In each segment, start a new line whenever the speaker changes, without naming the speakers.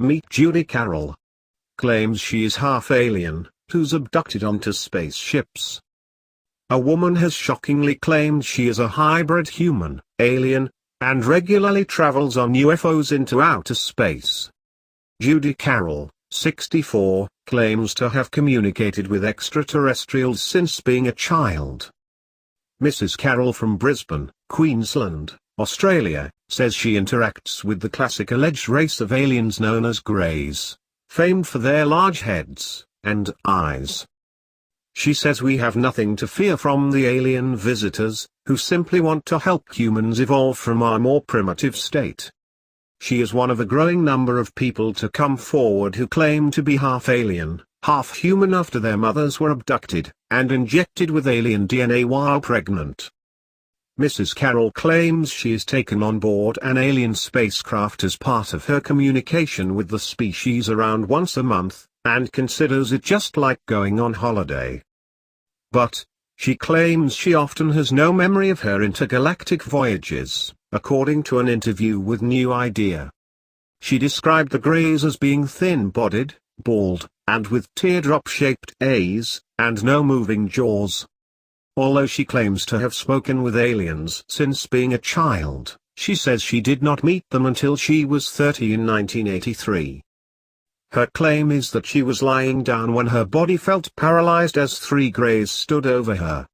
Meet Judy Carroll. Claims she is half alien, who's abducted onto spaceships. A woman has shockingly claimed she is a hybrid human, alien, and regularly travels on UFOs into outer space. Judy Carroll, 64, claims to have communicated with extraterrestrials since being a child. Mrs. Carroll from Brisbane, Queensland, Australia, says she interacts with the classic alleged race of aliens known as GREYS, famed for their large heads and eyes. She says we have nothing to fear from the alien visitors, who simply want to help humans evolve from our more primitive state. She is one of a growing number of people to come forward who claim to be half alien, half human after their mothers were abducted and injected with alien DNA while pregnant. Mrs. Carroll claims she is taken on board an alien spacecraft as part of her communication with the species around once a month, and considers it just like going on holiday. But, she claims she often has no memory of her intergalactic voyages, according to an interview with New Idea. She described the GREYS as being thin-bodied, bald, and with teardrop-shaped eyes, and no moving jaws. Although she claims to have spoken with aliens since being a child, she says she did not meet them until she was 30 in 1983. Her claim is that she was lying down when her body felt paralyzed as three GREYS stood over her.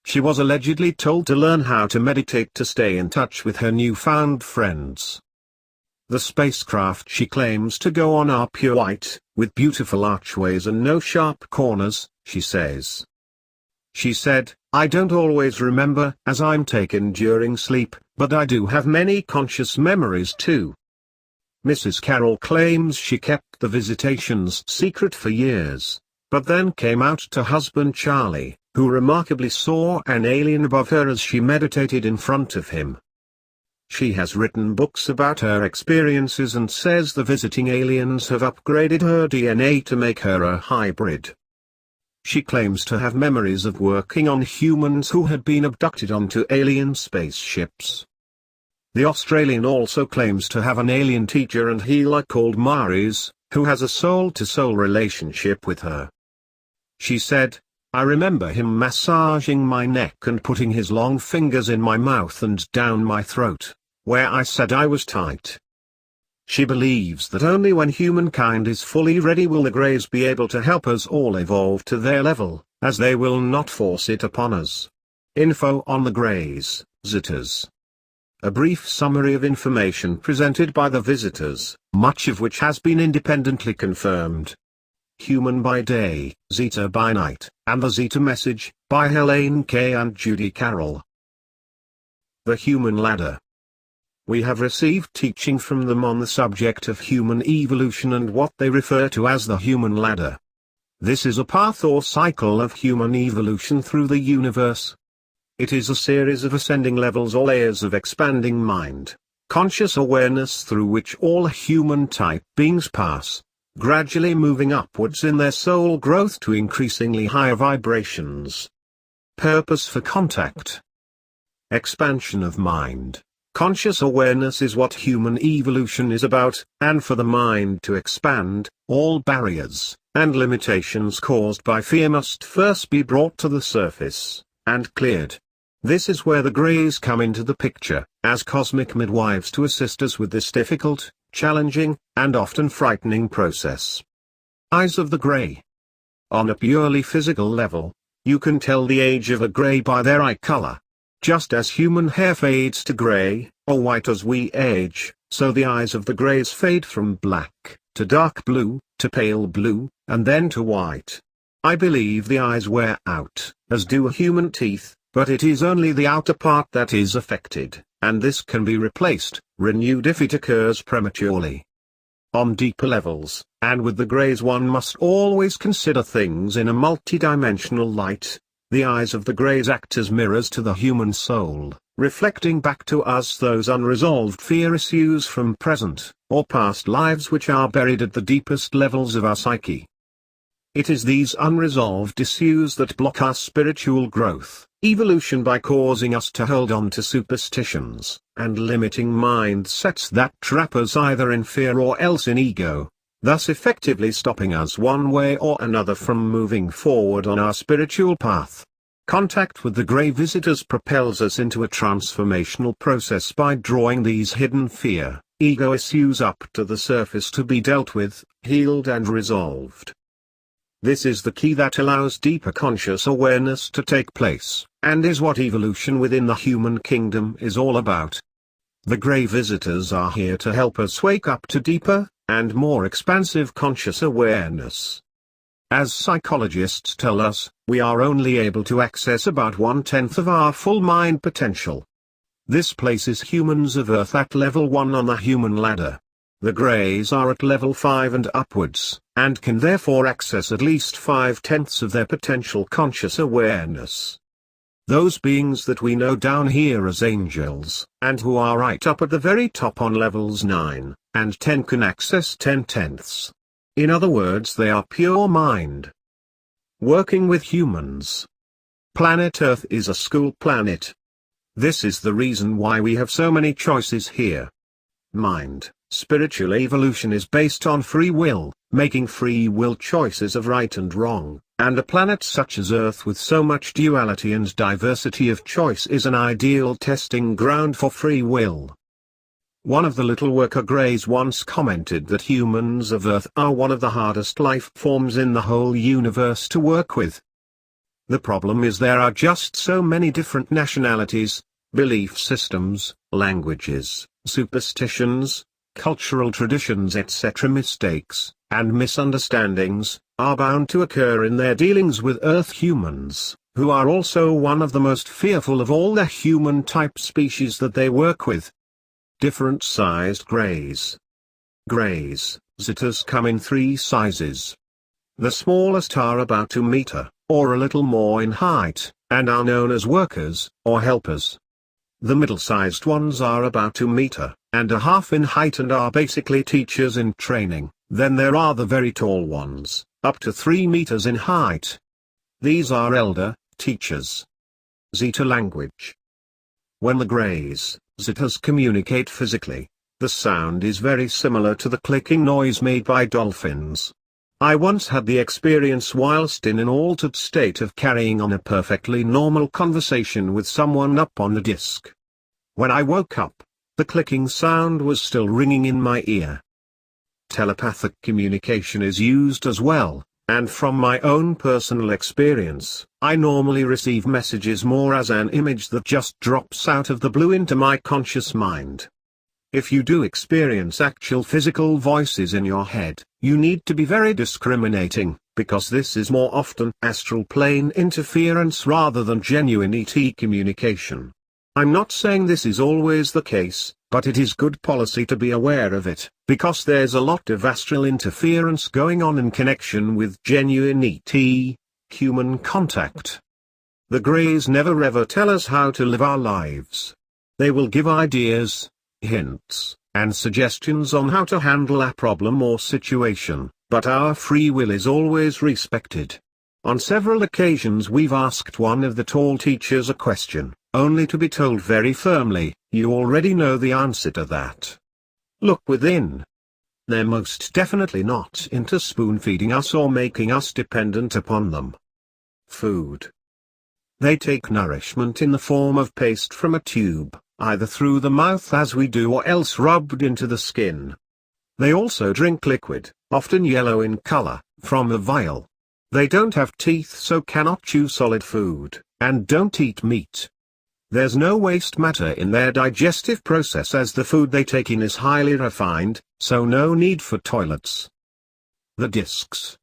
She was allegedly told to learn how to meditate to stay in touch with her newfound friends. The spacecraft she claims to go on are pure white, with beautiful archways and no sharp corners, she says. She said, "I don't always remember as I'm taken during sleep, but I do have many conscious memories too." Mrs. Carroll claims she kept the visitations secret for years, but then came out to husband Charlie, who remarkably saw an alien above her as she meditated in front of him. She has written books about her experiences and says the visiting aliens have upgraded her DNA to make her a hybrid. She claims to have memories of working on humans who had been abducted onto alien spaceships. The Australian also claims to have an alien teacher and healer called Maris, who has a soul-to-soul relationship with her. She said, "I remember him massaging my neck and putting his long fingers in my mouth and down my throat, where I said I was tight." She believes that only when humankind is fully ready will the GREYS be able to help us all evolve to their level, as they will not force it upon us. Info on the GREYS, ZETAS. A brief summary of information presented by the visitors, much of which has been independently confirmed. Human by Day, Zeta by Night, and the Zeta Message, by Helene K. and Judy Carroll. The Human Ladder. We have received teaching from them on the subject of human evolution and what they refer to as the human ladder. This is a path or cycle of human evolution through the universe. It is a series of ascending levels or layers of expanding mind, conscious awareness through which all human-type beings pass, gradually moving upwards in their soul growth to increasingly higher vibrations. Purpose for contact. Expansion of mind. Conscious awareness is what human evolution is about, and for the mind to expand, all barriers and limitations caused by fear must first be brought to the surface and cleared. This is where the GREYS come into the picture, as cosmic midwives to assist us with this difficult, challenging, and often frightening process. Eyes of the GREY. On a purely physical level, you can tell the age of a GREY by their eye color. Just as human hair fades to gray, or white as we age, so the eyes of the GREYS fade from black, to dark blue, to pale blue, and then to white. I believe the eyes wear out, as do human teeth, but it is only the outer part that is affected, and this can be replaced, renewed if it occurs prematurely. On deeper levels, and with the GREYS one must always consider things in a multidimensional light. The eyes of the GREYS act as mirrors to the human soul, reflecting back to us those unresolved fear issues from present, or past lives which are buried at the deepest levels of our psyche. It is these unresolved issues that block our spiritual growth, evolution, by causing us to hold on to superstitions, and limiting mindsets that trap us either in fear or else in ego, thus effectively stopping us one way or another from moving forward on our spiritual path. Contact with the grey visitors propels us into a transformational process by drawing these hidden fear, ego issues up to the surface to be dealt with, healed and resolved. This is the key that allows deeper conscious awareness to take place, and is what evolution within the human kingdom is all about. The grey visitors are here to help us wake up to deeper, and more expansive conscious awareness. As psychologists tell us, we are only able to access about 1/10 of our full mind potential. This places humans of Earth at level 1 on the human ladder. The greys are at level 5 and upwards, and can therefore access at least 5/10 of their potential conscious awareness. Those beings that we know down here as angels, and who are right up at the very top on levels 9 and 10, can access 10/10. In other words, they are pure mind. Working with humans. Planet Earth is a school planet. This is the reason why we have so many choices here. Mind, spiritual evolution is based on free will, making free will choices of right and wrong, and a planet such as Earth with so much duality and diversity of choice is an ideal testing ground for free will. One of the little worker greys once commented that humans of Earth are one of the hardest life forms in the whole universe to work with. The problem is there are just so many different nationalities, belief systems, languages, superstitions, cultural traditions, etc. Mistakes, and misunderstandings, are bound to occur in their dealings with Earth humans, who are also one of the most fearful of all the human-type species that they work with. Different-sized greys. Greys, ZETAS, come in 3 sizes. The smallest are about 2 meter, or a little more in height, and are known as workers, or helpers. The middle-sized ones are about 2 meter and a half in height and are basically teachers in training. Then there are the very tall ones, up to 3 meters in height. These are elder, teachers. Zeta language. When the greys, ZETAs, communicate physically, the sound is very similar to the clicking noise made by dolphins. I once had the experience whilst in an altered state of carrying on a perfectly normal conversation with someone up on the disc. When I woke up, the clicking sound was still ringing in my ear. Telepathic communication is used as well, and from my own personal experience, I normally receive messages more as an image that just drops out of the blue into my conscious mind. If you do experience actual physical voices in your head, you need to be very discriminating, because this is more often astral plane interference rather than genuine ET communication. I'm not saying this is always the case, but it is good policy to be aware of it, because there's a lot of astral interference going on in connection with genuine ET, human contact. The greys never ever tell us how to live our lives. They will give ideas, hints, and suggestions on how to handle a problem or situation, but our free will is always respected. On several occasions we've asked one of the tall teachers a question, only to be told very firmly, "You already know the answer to that. Look within." They're most definitely not into spoon-feeding us or making us dependent upon them. Food. They take nourishment in the form of paste from a tube, either through the mouth as we do or else rubbed into the skin. They also drink liquid, often yellow in color, from a vial. They don't have teeth so cannot chew solid food, and don't eat meat. There's no waste matter in their digestive process as the food they take in is highly refined, so no need for toilets. The discs.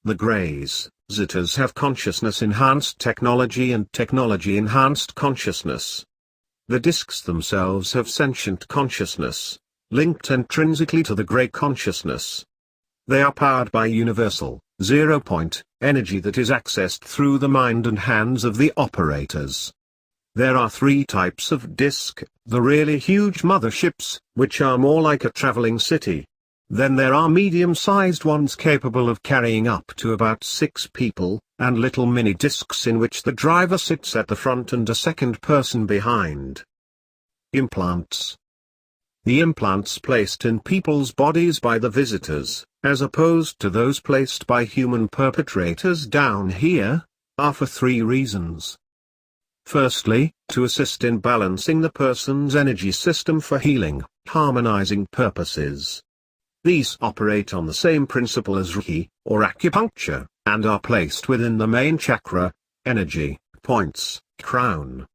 The greys, ZETAs, have consciousness-enhanced technology and technology-enhanced consciousness. The discs themselves have sentient consciousness, linked intrinsically to the grey consciousness. They are powered by universal, zero-point, energy that is accessed through the mind and hands of the operators. There are 3 types of disc: the really huge motherships, which are more like a traveling city. Then there are medium-sized ones capable of carrying up to about 6 people, and little mini discs in which the driver sits at the front and a second person behind. Implants. The implants placed in people's bodies by the visitors, as opposed to those placed by human perpetrators down here, are for 3 reasons. Firstly, to assist in balancing the person's energy system for healing, harmonizing purposes. These operate on the same principle as Reiki, or acupuncture, and are placed within the main chakra, energy, points, crown,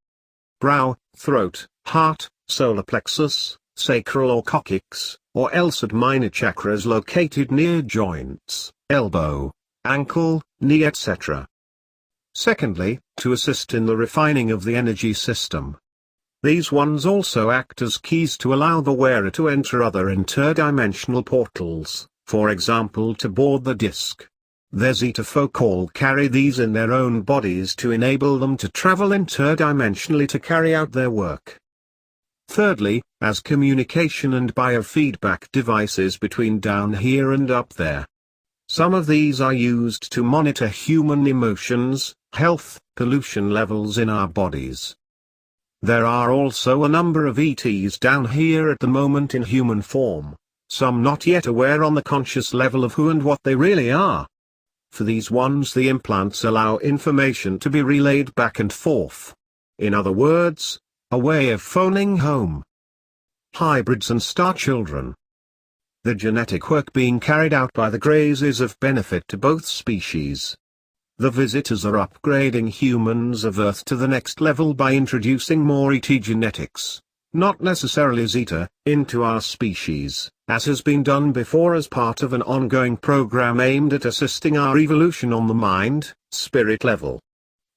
brow, throat, heart, solar plexus, sacral or coccyx, or else at minor chakras located near joints, elbow, ankle, knee etc. Secondly, to assist in the refining of the energy system. These ones also act as keys to allow the wearer to enter other interdimensional portals, for example to board the disc. Their Zeta folk all carry these in their own bodies to enable them to travel interdimensionally to carry out their work. Thirdly, as communication and biofeedback devices between down here and up there. Some of these are used to monitor human emotions, health, pollution levels in our bodies. There are also a number of ETs down here at the moment in human form, some not yet aware on the conscious level of who and what they really are. For these ones the implants allow information to be relayed back and forth. In other words, a way of phoning home. Hybrids and star children. The genetic work being carried out by the GREYS is of benefit to both species. The visitors are upgrading humans of Earth to the next level by introducing more ET genetics, not necessarily Zeta, into our species, as has been done before as part of an ongoing program aimed at assisting our evolution on the mind, spirit level.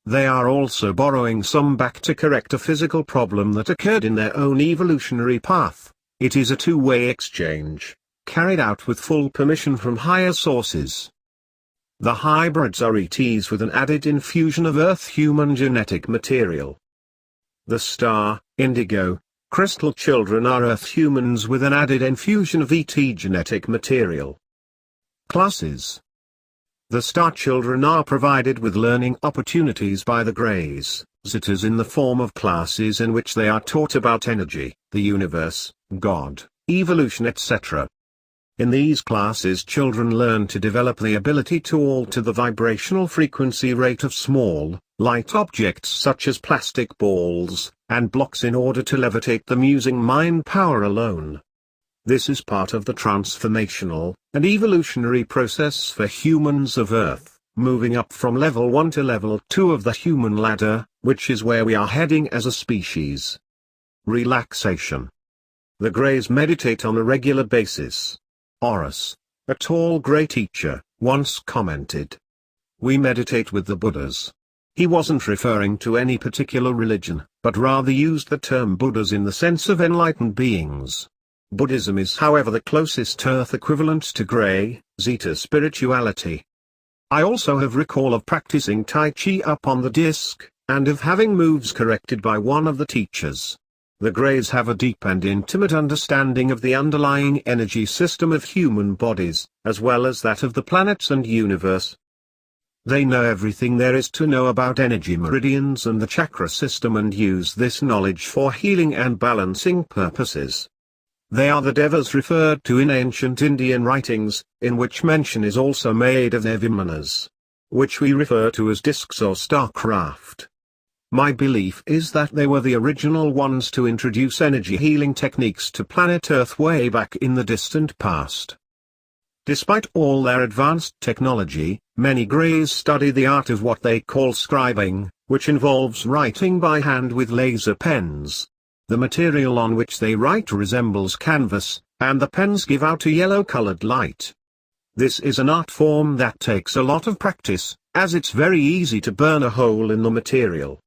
They are also borrowing some back to correct a physical problem that occurred in their own evolutionary path. It is a two-way exchange, carried out with full permission from higher sources. The hybrids are ETs with an added infusion of Earth-human genetic material. The star, indigo, crystal children are Earth-humans with an added infusion of ET genetic material. Classes. The star children are provided with learning opportunities by the GREYS, ZETAS in the form of classes in which they are taught about energy, the universe, God, evolution etc. In these classes children learn to develop the ability to alter the vibrational frequency rate of small, light objects such as plastic balls, and blocks in order to levitate them using mind power alone. This is part of the transformational and evolutionary process for humans of Earth, moving up from level 1 to level 2 of the human ladder, which is where we are heading as a species. Relaxation. The GREYS meditate on a regular basis. Horus, a tall grey teacher, once commented, "We meditate with the Buddhas." He wasn't referring to any particular religion, but rather used the term Buddhas in the sense of enlightened beings. Buddhism is however the closest Earth equivalent to Grey, Zeta spirituality. I also have recall of practicing Tai Chi up on the disc, and of having moves corrected by one of the teachers. The GREYS have a deep and intimate understanding of the underlying energy system of human bodies, as well as that of the planets and universe. They know everything there is to know about energy meridians and the chakra system and use this knowledge for healing and balancing purposes. They are the devas referred to in ancient Indian writings, in which mention is also made of their vimanas, which we refer to as discs or starcraft. My belief is that they were the original ones to introduce energy healing techniques to planet Earth way back in the distant past. Despite all their advanced technology, many GREYS study the art of what they call scribing, which involves writing by hand with laser pens. The material on which they write resembles canvas, and the pens give out a yellow-colored light. This is an art form that takes a lot of practice, as it's very easy to burn a hole in the material.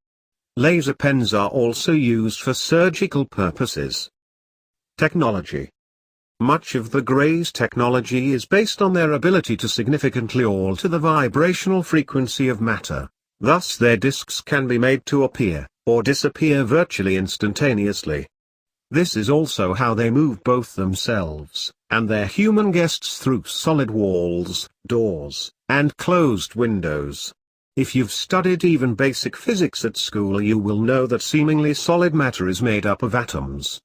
Laser pens are also used for surgical purposes. Technology. Much of the GREYS technology is based on their ability to significantly alter the vibrational frequency of matter. Thus their discs can be made to appear, or disappear virtually instantaneously. This is also how they move both themselves, and their human guests through solid walls, doors, and closed windows. If you've studied even basic physics at school, you will know that seemingly solid matter is made up of atoms.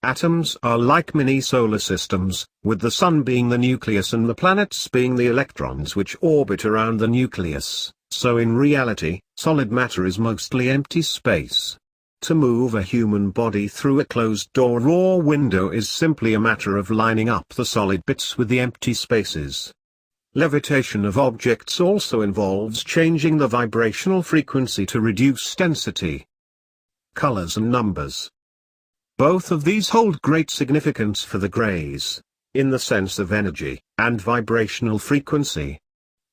Atoms are like mini solar systems, with the sun being the nucleus and the planets being the electrons which orbit around the nucleus. So in reality, solid matter is mostly empty space. To move a human body through a closed door or window is simply a matter of lining up the solid bits with the empty spaces. Levitation of objects also involves changing the vibrational frequency to reduce density. Colors and numbers. Both of these hold great significance for the GREYS, in the sense of energy and vibrational frequency.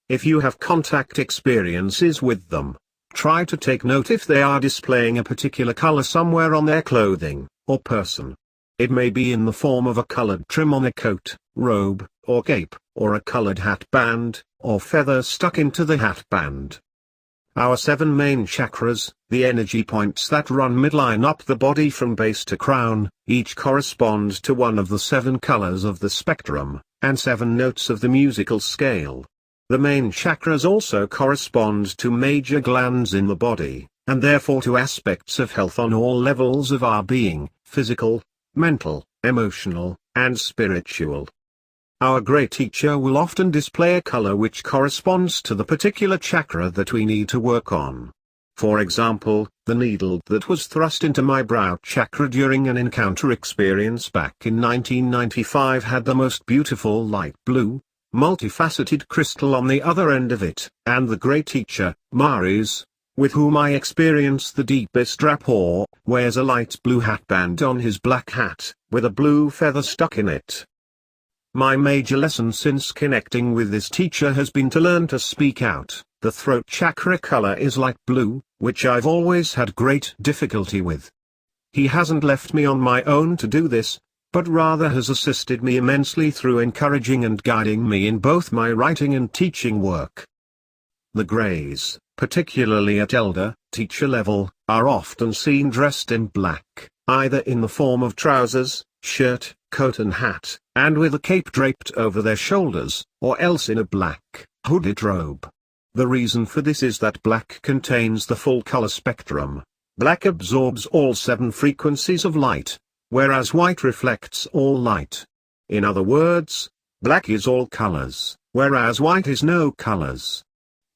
If you have contact experiences with them, try to take note if they are displaying a particular color somewhere on their clothing or person. It may be in the form of a colored trim on a coat, robe, or cape, or a colored hat band, or feather stuck into the hat band. Our 7 main chakras, the energy points that run midline up the body from base to crown, each correspond to one of the 7 colors of the spectrum, and 7 notes of the musical scale. The main chakras also correspond to major glands in the body, and therefore to aspects of health on all levels of our being, physical, mental, emotional, and spiritual. Our great teacher will often display a color which corresponds to the particular chakra that we need to work on. For example, the needle that was thrust into my brow chakra during an encounter experience back in 1995 had the most beautiful light blue, multifaceted crystal on the other end of it, and the great teacher, Maris, with whom I experienced the deepest rapport, wears a light blue hatband on his black hat, with a blue feather stuck in it. My major lesson since connecting with this teacher has been to learn to speak out. The throat chakra color is light blue, which I've always had great difficulty with. He hasn't left me on my own to do this, but rather has assisted me immensely through encouraging and guiding me in both my writing and teaching work. The GREYS, particularly at elder, teacher level, are often seen dressed in black, either in the form of trousers, shirt, coat and hat, and with a cape draped over their shoulders, or else in a black, hooded robe. The reason for this is that black contains the full color spectrum. Black absorbs all 7 frequencies of light, whereas white reflects all light. In other words, black is all colors, whereas white is no colors.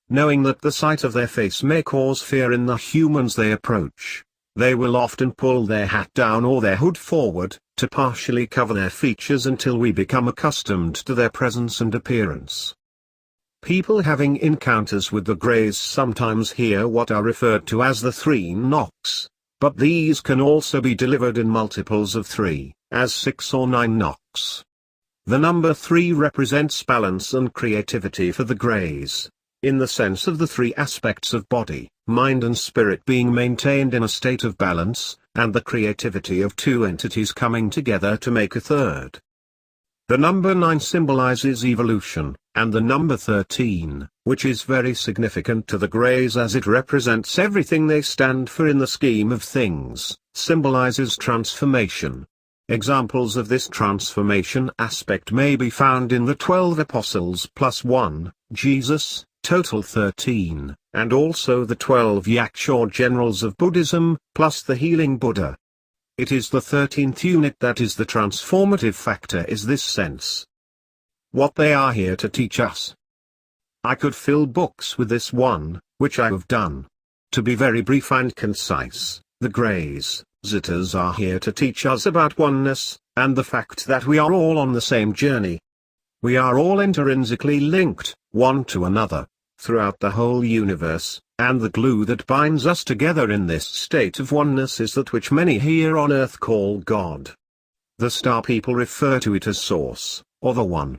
Knowing that the sight of their face may cause fear in the humans they approach, they will often pull their hat down or their hood forward, to partially cover their features until we become accustomed to their presence and appearance. People having encounters with the GREYS sometimes hear what are referred to as the 3 knocks, but these can also be delivered in multiples of 3, as 6 or 9 knocks. The number 3 represents balance and creativity for the GREYS, in the sense of the 3 aspects of body, mind and spirit being maintained in a state of balance, and the creativity of 2 entities coming together to make a third. The number 9 symbolizes evolution, and the number 13, which is very significant to the GREYS as it represents everything they stand for in the scheme of things, symbolizes transformation. Examples of this transformation aspect may be found in the 12 apostles plus 1, Jesus, total 13, and also the 12 Yaksha generals of Buddhism, plus the healing Buddha. It is the 13th unit that is the transformative factor, is this sense. What they are here to teach us. I could fill books with this one, which I have done. To be very brief and concise, the GREYS, ZETAS are here to teach us about oneness, and the fact that we are all on the same journey. We are all intrinsically linked, one to another, throughout the whole universe, and the glue that binds us together in this state of oneness is that which many here on earth call God. The star people refer to it as Source, or the One.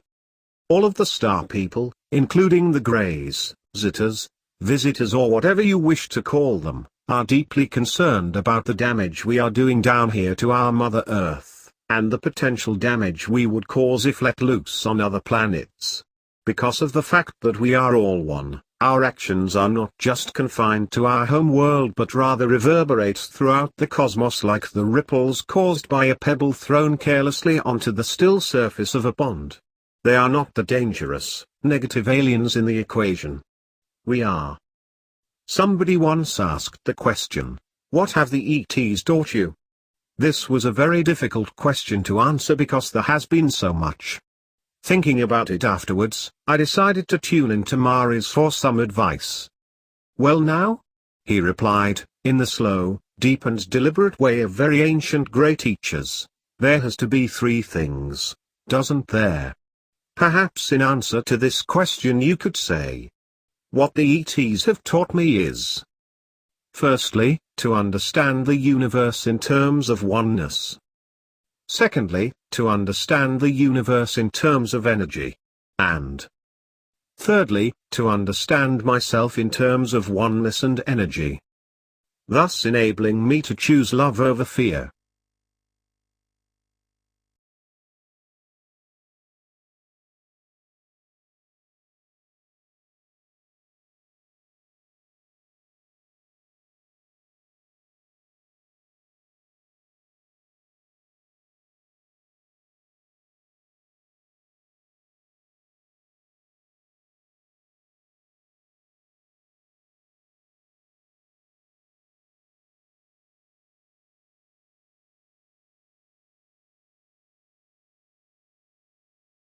All of the star people, including the GREYS, ZETAS, visitors or whatever you wish to call them, are deeply concerned about the damage we are doing down here to our Mother Earth, and the potential damage we would cause if let loose on other planets. Because of the fact that we are all one, Our actions are not just confined to our home world but rather reverberate throughout the cosmos like the ripples caused by a pebble thrown carelessly onto the still surface of a pond. They are not the dangerous, negative aliens in the equation. We are. Somebody once asked the question, "What have the ETs taught you?" This was a very difficult question to answer because there has been so much. Thinking about it afterwards, I decided to tune into Maris for some advice. "Well now?" he replied, in the slow, deep and deliberate way of very ancient grey teachers. "There has to be three things, doesn't there?" Perhaps in answer to this question you could say, what the ETs have taught me is, firstly, to understand the universe in terms of oneness. Secondly, to understand the universe in terms of energy. And thirdly, to understand myself in terms of oneness and energy. Thus enabling me to choose love over fear.